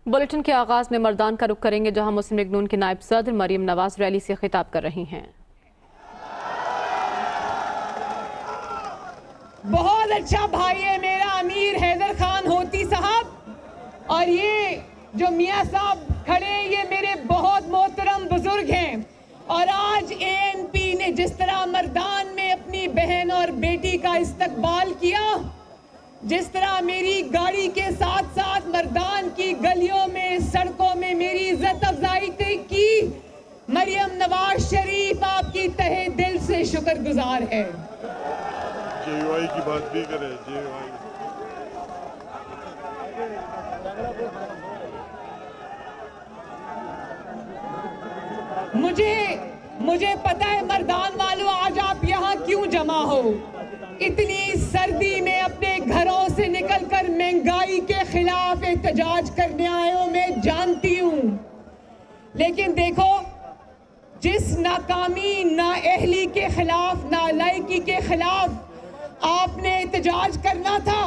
Bulletin के आगाज में मर्दान का रुख करेंगे, जहां मुस्लिम लीग नून की नायब सदर मरियम नवाज रैली से खिताब कर रही हैं। बहुत अच्छा भाई है मेरा अमीर हैदर खान होती साहब, और ये जो मियाँ साहब खड़े ये मेरे बहुत मोहतरम बुजुर्ग हैं। और आज एएनपी ने जिस तरह मर्दान में अपनी बहन और बेटी का इस्तकबाल किया, जिस तरह मेरी गाड़ी के साथ साथ मर्दान की गलियों में सड़कों में मेरी इज्जत अफजाई की, मरियम नवाज शरीफ आपकी तहे दिल से शुक्रगुजार है। जेवाई की बात भी करें। जेवाई मुझे पता है मर्दान वालों, आज आप यहाँ क्यों जमा हो। इतनी सर्दी में अपने घरों से निकलकर महंगाई के खिलाफ एहतजाज करने आए हो, मैं जानती हूँ। लेकिन देखो, जिस नाकामी, नाअहली के खिलाफ, नालायकी के खिलाफ आपने एहतजाज करना था,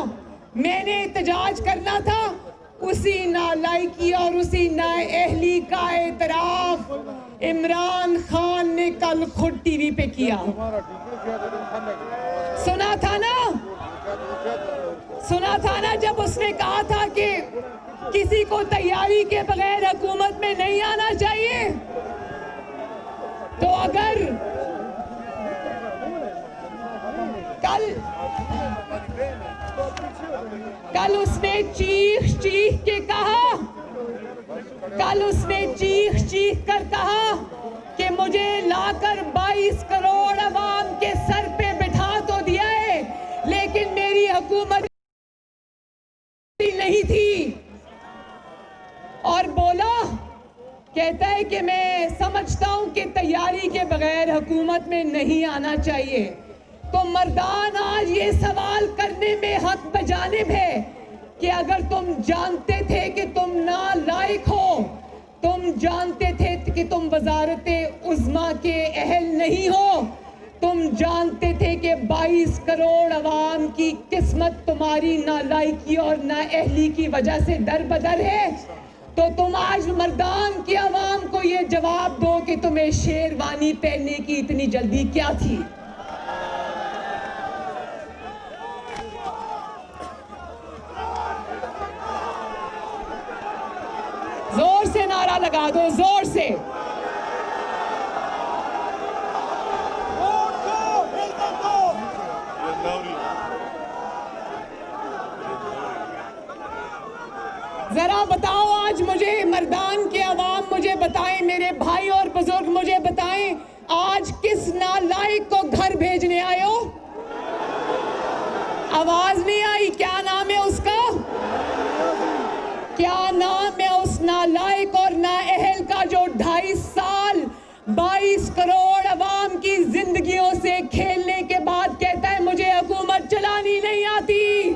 मैंने एहतजाज करना था, उसी नालायकी और उसी नाअहली का एतराफ इमरान खान ने कल खुद टीवी पे किया। सुना था ना जब उसने कहा था कि किसी को तैयारी के बगैर हुकूमत में नहीं आना चाहिए। तो अगर कल उसने चीख कर कहा कि मुझे लाकर 22 करोड़ अवाम के सर पे बिठा तो दिया है, लेकिन मेरी हुकूमत नहीं थी। और बोला, कहता है कि मैं समझता हूं कि तैयारी के बगैर हुकूमत में नहीं आना चाहिए। तो मर्दान आज ये सवाल करने में हक बजानिब है कि अगर तुम जानते थे कि तुम नालायक हो, तुम जानते थे कि तुम वजारते उज़्मा के अहल नहीं हो, तुम जानते थे कि 22 करोड़ अवाम की किस्मत तुम्हारी नालायकी और नाअहली की वजह से दरबदर है, तो तुम आज मर्दान की अवाम को ये जवाब दो कि तुम्हें शेरवानी पहनने की इतनी जल्दी क्या थी। जोर से नारा लगा दो, जोर से। जरा बताओ, आज मुझे मर्दान के अवाम मुझे बताएं, मेरे भाई और बुजुर्ग मुझे बताएं, आज किस नालायक को घर भेजने आए हो? आवाज नहीं आई। क्या नाम है उसका? क्या नाम है उस नालायक और नाअहल का जो 2.5 साल 22 करोड़ अवाम की जिंदगियों से खेलने के बाद कहता है मुझे हुकूमत चलानी नहीं आती।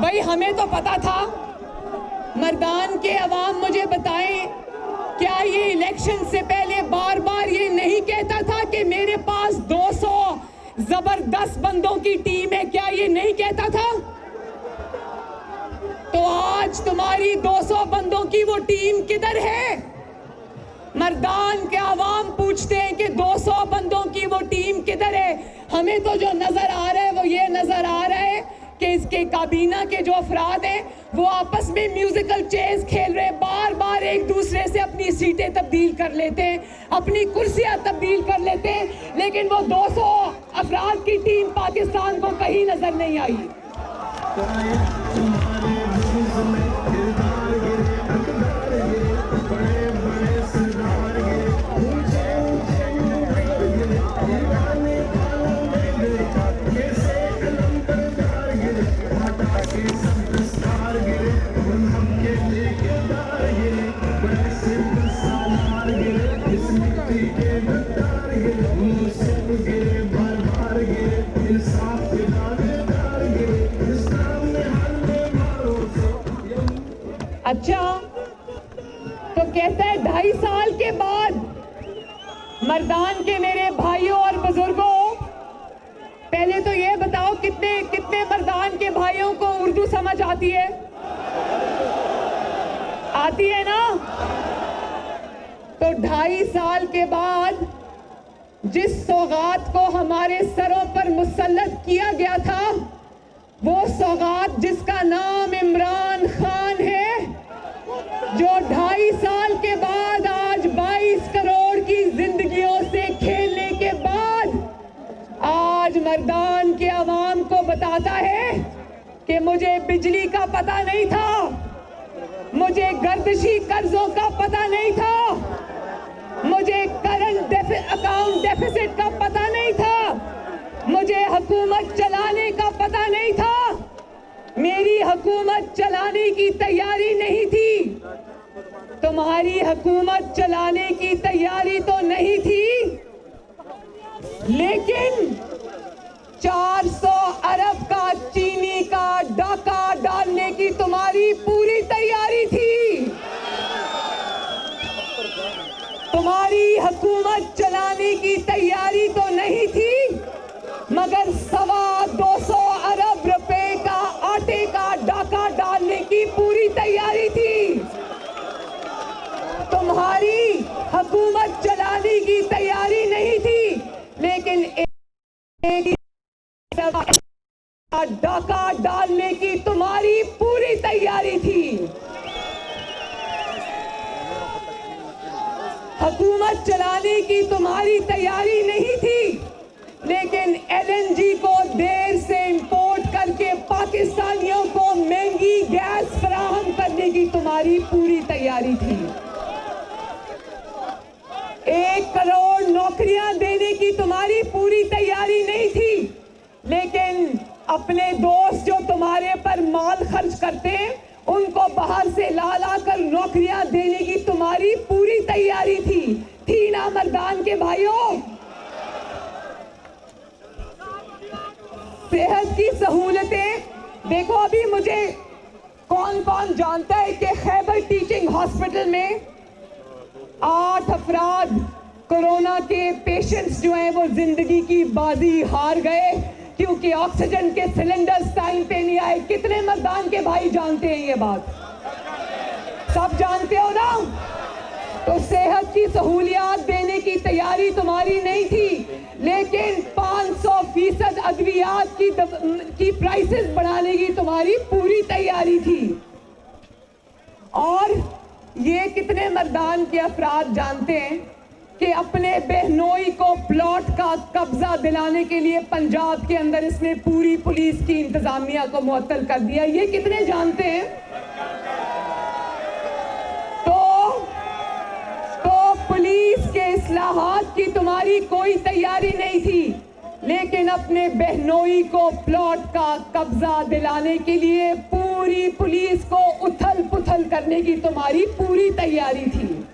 भाई हमें तो पता था। मर्दान के अवाम मुझे बताएं, क्या ये इलेक्शन से पहले बार बार ये नहीं कहता था कि मेरे पास 200 जबरदस्त बंदों की टीम है? क्या ये नहीं कहता था? तो आज तुम्हारी 200 बंदों की वो टीम किधर है? मर्दान के अवाम पूछते हैं कि 200 बंदों की वो टीम किधर है? हमें तो जो नजर आ रहा है वो ये नजर आ रहा है कि इसके काबीना के जो अफराद हैं वो आपस में म्यूजिकल चेस खेल रहे हैं, बार बार एक दूसरे से अपनी सीटें तब्दील कर लेते हैं, अपनी कुर्सियां तब्दील कर लेते हैं, लेकिन वो 200 अफराद की टीम पाकिस्तान को कहीं नजर नहीं आई। अच्छा, तो कहता है 2.5 साल के बाद मर्दान के मेरे भाइयों और बुजुर्गों, पहले तो ये बताओ कितने कितने मर्दान के भाइयों को उर्दू समझ आती है? आती है ना? तो 2.5 साल के बाद जिस सौगात को हमारे सरों पर मुसल्लत किया गया था, वो सौगात जिसका नाम इमरान खान है, जो 2.5 साल के बाद आज 22 करोड़ की जिंदगियों से खेलने के बाद आज मर्दान के अवाम को बताता है कि मुझे बिजली का पता नहीं था, मुझे गर्दिशी कर्जों का पता नहीं था, मुझे करंट अकाउंट डेफिसिट का पता नहीं था, मुझे हुकूमत चलाने का पता नहीं था, मेरी हुकूमत चलाने की तैयारी नहीं थी। तुम्हारी हुकूमत चलाने की तैयारी तो नहीं थी, लेकिन 400 अरब का चीनी का डाका डालने की तुम्हारी पूरी तैयारी थी। तुम्हारी हुकूमत चलाने की तैयारी तो नहीं थी, मगर 225 अरब रुपए का आटे का डाका डालने की पूरी तैयारी थी। तुम्हारी हुकूमत चलाने की तैयारी नहीं थी, लेकिन एक डाका डालने की तुम्हारी पूरी तैयारी थी। हुकूमत चलाने की तुम्हारी तैयारी नहीं थी, लेकिन एलएनजी को देर से इंपोर्ट करके पाकिस्तानियों को महंगी गैस फराहम करने की तुम्हारी पूरी तैयारी थी। 1 करोड़ नौकरियां देने की तुम्हारी पूरी तैयारी नहीं थी, लेकिन अपने दोस्त जो तुम्हारे पर माल खर्च करते हैं, उनको बाहर से ला कर नौकरियां देने की तुम्हारी पूरी तैयारी थी ना मर्दान के भाइयों? सेहत की सहूलतें देखो, अभी मुझे कौन कौन जानता है कि खैबर टीचिंग हॉस्पिटल में 8 अफराद कोरोना के पेशेंट्स जो हैं वो जिंदगी की बाजी हार गए क्योंकि ऑक्सीजन के सिलेंडर्स टाइम पे नहीं आए। कितने मर्दान के भाई जानते हैं ये बात? सब जानते हो ना? तो सेहत की सहूलियात देने की तैयारी तुम्हारी नहीं थी, लेकिन 500% अद्वियात की प्राइसेस बढ़ाने की तुम्हारी पूरी तैयारी थी। और ये कितने मर्दान के अफराद जानते हैं कि अपने बहनोई को प्लॉट का कब्जा दिलाने के लिए पंजाब के अंदर इसने पूरी पुलिस की इंतजामिया को मुअत्तल कर दिया? ये कितने जानते हैं? तो पुलिस के इस्लाहात की तुम्हारी कोई तैयारी नहीं थी, लेकिन अपने बहनोई को प्लॉट का कब्जा दिलाने के लिए पूरी पुलिस को उथल पुथल करने की तुम्हारी पूरी तैयारी थी।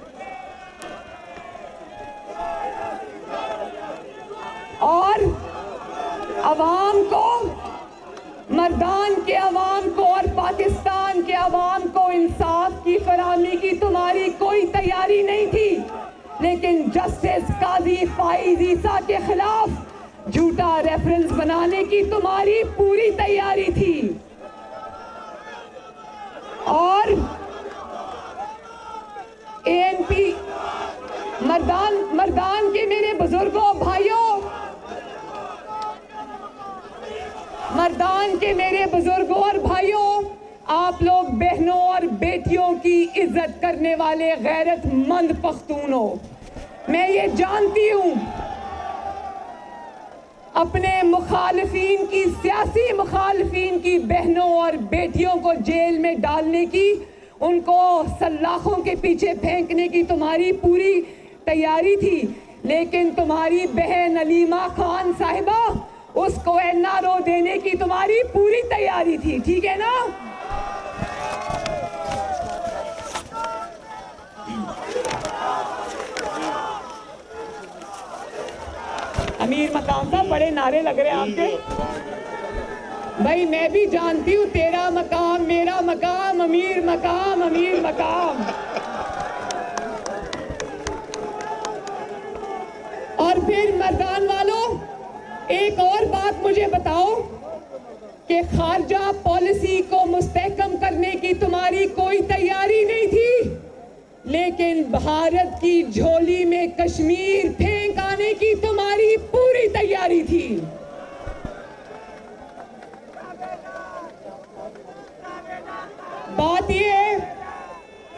और अवाम को, मर्दान के अवाम को और पाकिस्तान के अवाम को इंसाफ की फराहमी की तुम्हारी कोई तैयारी नहीं थी, लेकिन जस्टिस काजी फाइज ईसा के खिलाफ झूठा रेफरेंस बनाने की तुम्हारी पूरी तैयारी थी। और एएनपी मर्दान के मेरे बुजुर्गों भाइयों, मर्दान के मेरे बुजुर्गों और भाइयों, आप लोग बहनों और बेटियों की इज्जत करने वाले गैरतमंद पख्तून हो। मैं ये जानती हूं अपने मुखालिफिन की, सियासी मुखालिफिन की बहनों और बेटियों को जेल में डालने की, उनको सल्लाखों के पीछे फेंकने की तुम्हारी पूरी तैयारी थी, लेकिन तुम्हारी बहन अलीमा खान साहिबा, उसको एनआरओ देने की तुम्हारी पूरी तैयारी थी। ठीक है ना? अमीर मकाम साहब, बड़े नारे लग रहे हैं आपके। भाई मैं भी जानती हूँ, तेरा मकाम मेरा मकाम, अमीर मकाम अमीर मकाम। और फिर मर्दान वालों, एक और बात मुझे बताओ कि खारजा पॉलिसी को मुस्तहकम करने की तुम्हारी कोई तैयारी नहीं थी, लेकिन भारत की झोली में कश्मीर फेंक आने की तुम्हारी पूरी तैयारी थी।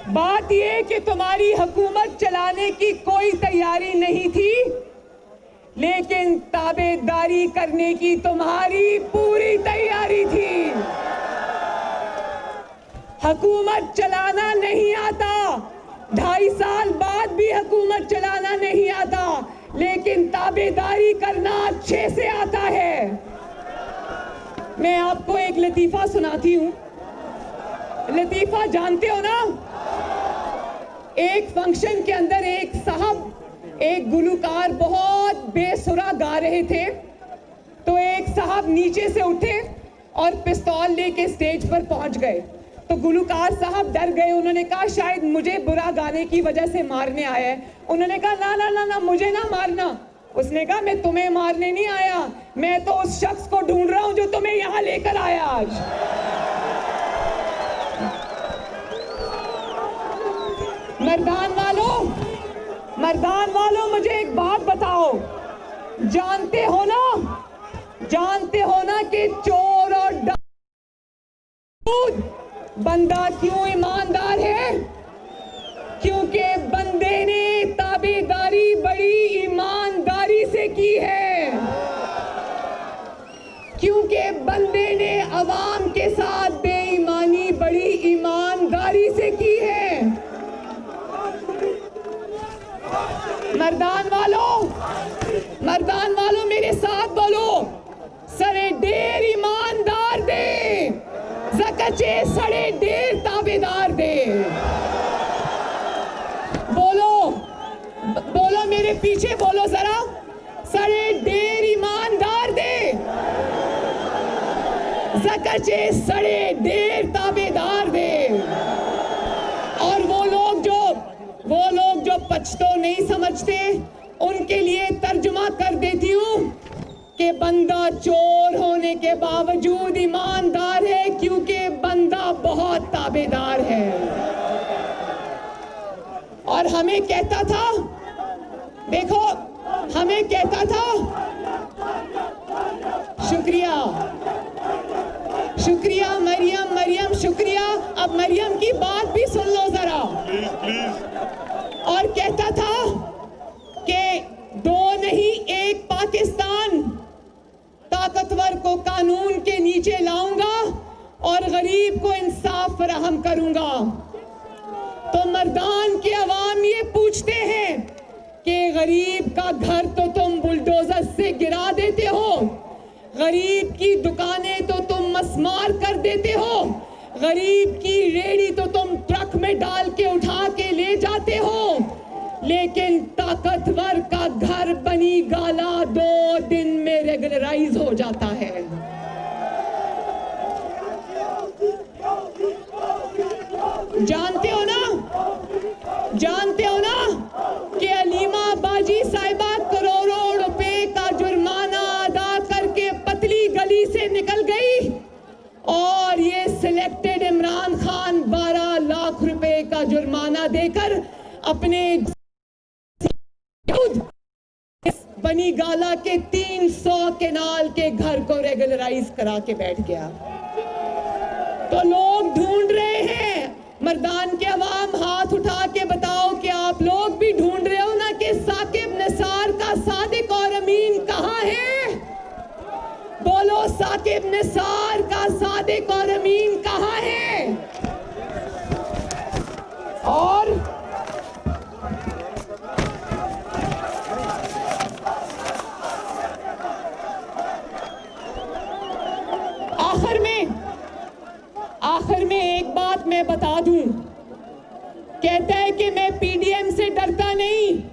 बात ये कि तुम्हारी हुकूमत चलाने की कोई तैयारी नहीं थी, लेकिन ताबेदारी करने की तुम्हारी पूरी तैयारी थी। हुकूमत चलाना नहीं आता, 2.5 साल बाद भी हुकूमत चलाना नहीं आता, लेकिन ताबेदारी करना अच्छे से आता है। मैं आपको एक लतीफा सुनाती हूं। लतीफा जानते हो ना? एक फंक्शन के अंदर एक गुलूकार बहुत बेसुरा गा रहे थे, तो एक साहब नीचे से उठे और पिस्तौल लेके स्टेज पर पहुंच गए। तो गुलूकार साहब डर गए, उन्होंने कहा शायद मुझे बुरा गाने की वजह से मारने आया है। उन्होंने कहा ना ना ना ना, मुझे ना मारना। उसने कहा मैं तुम्हें मारने नहीं आया, मैं तो उस शख्स को ढूंढ रहा हूं जो तुम्हें यहां लेकर आया आज। मर्दान वालों मुझे एक बात बताओ, जानते हो ना कि चोर और डाकू बंदा क्यों ईमानदार है? क्योंकि बंदे ने ताबेदारी बड़ी ईमानदारी से की है, क्योंकि बंदे ने अवाम के साथ बेईमानी बड़ी ईमानदारी से की है। मर्दान वालों मेरे साथ बोलो, सरे ढेर ईमानदार दे, ज़कचे सड़े ढेर ताबेदार दे। बोलो मेरे पीछे बोलो जरा, सरे ढेर ईमानदार दे, ज़कचे सड़े ढेर ताबेदार दे। और वो लोग जो पछतो नहीं समझते, उनके लिए तर्जुमा कर देती हूँ कि बंदा चोर होने के बावजूद ईमानदार है, क्योंकि बंदा बहुत ताबेदार है। और हमें कहता था, देखो हमें कहता था, शुक्रिया मरियम शुक्रिया। अब मरियम की बात भी सुन लो जरा। और कहता था कि 2 नहीं 1 पाकिस्तान, ताकतवर को कानून के नीचे लाऊंगा और गरीब को इंसाफ फराहम करूंगा। तो मर्दान के अवाम ये पूछते हैं कि गरीब का घर तो तुम बुलडोजर से गिरा देते हो, गरीब की दुकानें तो तुम मस्मार कर देते हो, गरीब की रेहड़ी तो तुम ट्रक में डाल के उठा के ले जाते हो, लेकिन ताकतवर का घर बनी गाला 2 दिन में रेगुलराइज हो जाता है। जानते हो ना कि अलीमा बाजी साहिबा करोड़ों रुपए का जुर्माना अदा करके पतली गली से निकल गई, और ये सिलेक्टेड इमरान खान 12 लाख रुपए का जुर्माना देकर अपने बनी गाला के 300 केनाल के घर को रेगुलराइज करा के बैठ गया। तो लोग ढूंढ रहे हैं, मर्दान के अवाम हाथ उठा के बताओ कि आप लोग भी ढूंढ रहे हो ना कि साकिब निसार का सादिक और अमीन कहां है? बोलो, साकिब निसार का सादिक और अमीन कहां है? और आखिर में एक बात मैं बता दूं, कहता है कि मैं पीडीएम से डरता नहीं,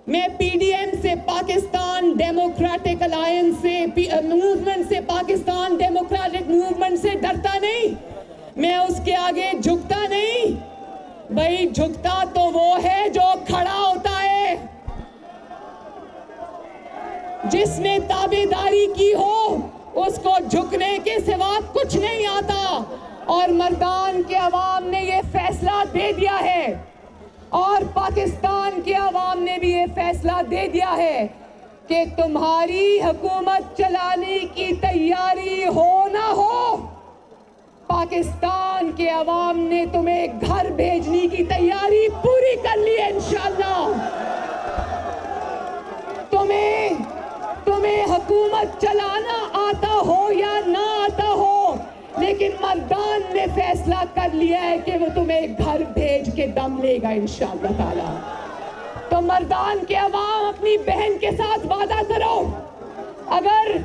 मैं पीडीएम से, पाकिस्तान डेमोक्रेटिक अलायंस से, मूवमेंट से, पाकिस्तान डेमोक्रेटिक मूवमेंट से डरता नहीं, मैं उसके आगे झुकता नहीं। भाई झुकता तो वो है जो खड़ा होता है, जिसने ताबेदारी की हो उसको झुकने के सिवा कुछ नहीं आता। और मर्दान के अवाम ने ये फैसला दे दिया है और पाकिस्तान के अवाम ने भी ये फैसला दे दिया है कि तुम्हारी हुकूमत चलाने की तैयारी हो ना हो, पाकिस्तान के अवाम ने तुम्हें घर भेजने की तैयारी पूरी कर ली है इंशाअल्लाह। तुम्हें हुकूमत चलाना आता हो या ना आता हो, लेकिन मर्दान ने फैसला कर लिया है कि वो तुम्हें घर भेज के दम लेगा इंशाअल्लाह ताला। तो मर्दान के अवाम अपनी बहन के साथ वादा करो, अगर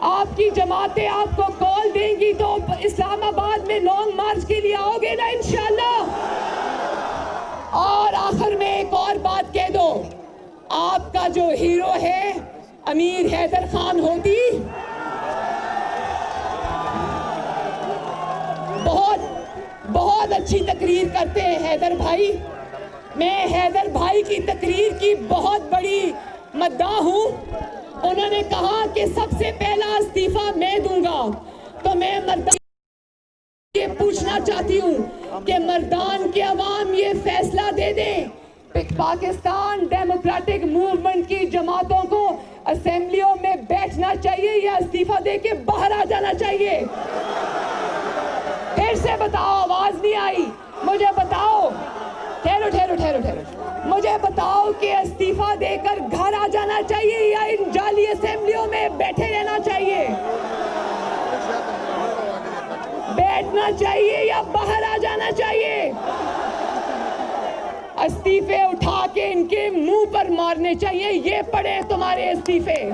आपकी जमातें आपको कॉल देंगी तो इस्लामाबाद में लॉन्ग मार्च के लिए आओगे ना इंशाअल्लाह। और आखिर में एक और बात कह दो, आपका जो हीरो है अमीर हैदर खान होती, बहुत अच्छी तकरीर करते हैं हैदर भाई। मैं हैदर भाई की तकरीर की बहुत बड़ी मद्दाह हूँ। उन्होंने कहा कि सबसे पहला इस्तीफा मैं दूंगा, तो मैं मर्दान ये पूछना चाहती हूँ कि मर्दान के अवाम ये फैसला दे दें, पाकिस्तान डेमोक्रेटिक मूवमेंट की जमातों को असेंबलियों में बैठना चाहिए या इस्तीफा दे के बाहर आ जाना चाहिए? फिर से बताओ, आवाज नहीं आई। मुझे बताओ, ठहरो, मुझे बताओ कि इस्तीफा देकर घर आ जाना चाहिए या इन जाली असेंबलियों में बैठे रहना चाहिए? बैठना चाहिए या बाहर आ जाना चाहिए? इस्तीफे उठा के इनके मुंह पर मारने चाहिए। ये पड़े तुम्हारे इस्तीफे।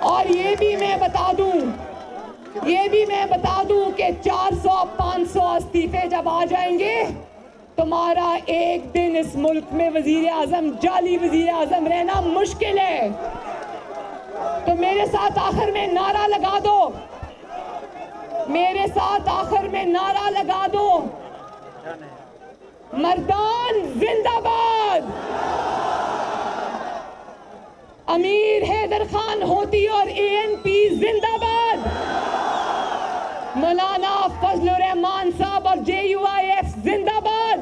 और ये भी मैं बता दूं कि 400-500 इस्तीफे जब आ जाएंगे, तुम्हारा एक दिन इस मुल्क में वजीर आजम, जाली वजीर आजम रहना मुश्किल है। तो मेरे साथ आखिर में नारा लगा दो, मर्दान जिंदाबाद, अमीर हैदर खान होती और ANP जिंदाबाद, मौलाना फजलुर रहमान साहब और JUIF जिंदाबाद,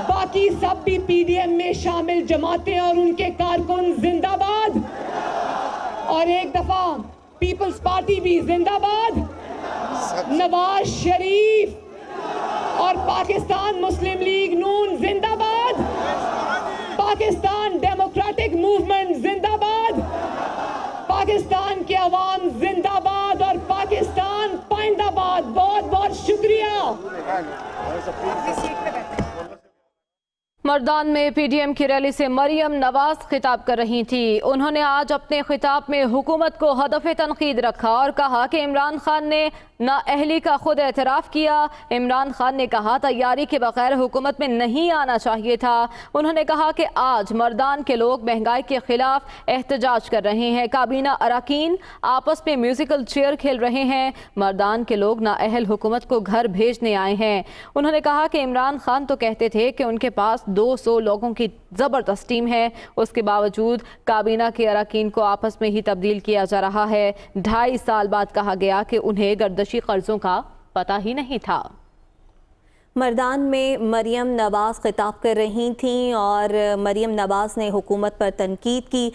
बाकी सब भी PDM में शामिल जमातें और उनके कारकुन जिंदाबाद, और एक दफा पीपल्स पार्टी भी जिंदाबाद, नवाज शरीफ और पाकिस्तान मुस्लिम लीग नून जिंदाबाद, पाकिस्तान डेमोक्रेटिक मूवमेंट जिंदाबाद, पाकिस्तान के अवाम जिंदाबाद और पाकिस्तान पाइंदाबाद। बहुत बहुत शुक्रिया। मर्दान में PDM की रैली से मरियम नवाज खिताब कर रही थी। उन्होंने आज अपने खिताब में हुकूमत को हदफ तनकीद रखा और कहा कि इमरान खान ने नाअहली का खुद एतराफ़ किया। इमरान खान ने कहा तैयारी के बगैर हुकूमत में नहीं आना चाहिए था। उन्होंने कहा कि आज मर्दान के लोग महंगाई के खिलाफ एहतजाज कर रहे हैं, काबीना अरकान आपस में म्यूजिकल चेयर खेल रहे हैं। मर्दान के लोग नाअहल हुकूमत को घर भेजने आए हैं। उन्होंने कहा कि इमरान खान तो कहते थे कि उनके पास 200 लोगों की ज़बरदस्त टीम है, उसके बावजूद काबीना के अरकान को आपस में ही तब्दील किया जा रहा है। 2.5 साल बाद कहा गया कि उन्हें गर्दशी कर्जों का पता ही नहीं था। मर्दान में मरियम नवाज खिताब कर रही थीं और मरियम नवाज ने हुकूमत पर तनकीद की।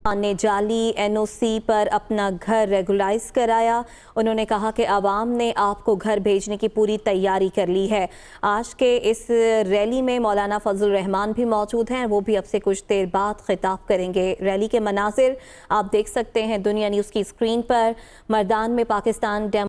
ने जाली NOC पर अपना घर रेगुलाइज कराया। उन्होंने कहा कि आवाम ने आपको घर भेजने की पूरी तैयारी कर ली है। आज के इस रैली में मौलाना फजलुर रहमान भी मौजूद हैं, वो भी अब से कुछ देर बाद खिताब करेंगे। रैली के मनाजिर आप देख सकते हैं दुनिया न्यूज़ की स्क्रीन पर। मर्दान में पाकिस्तान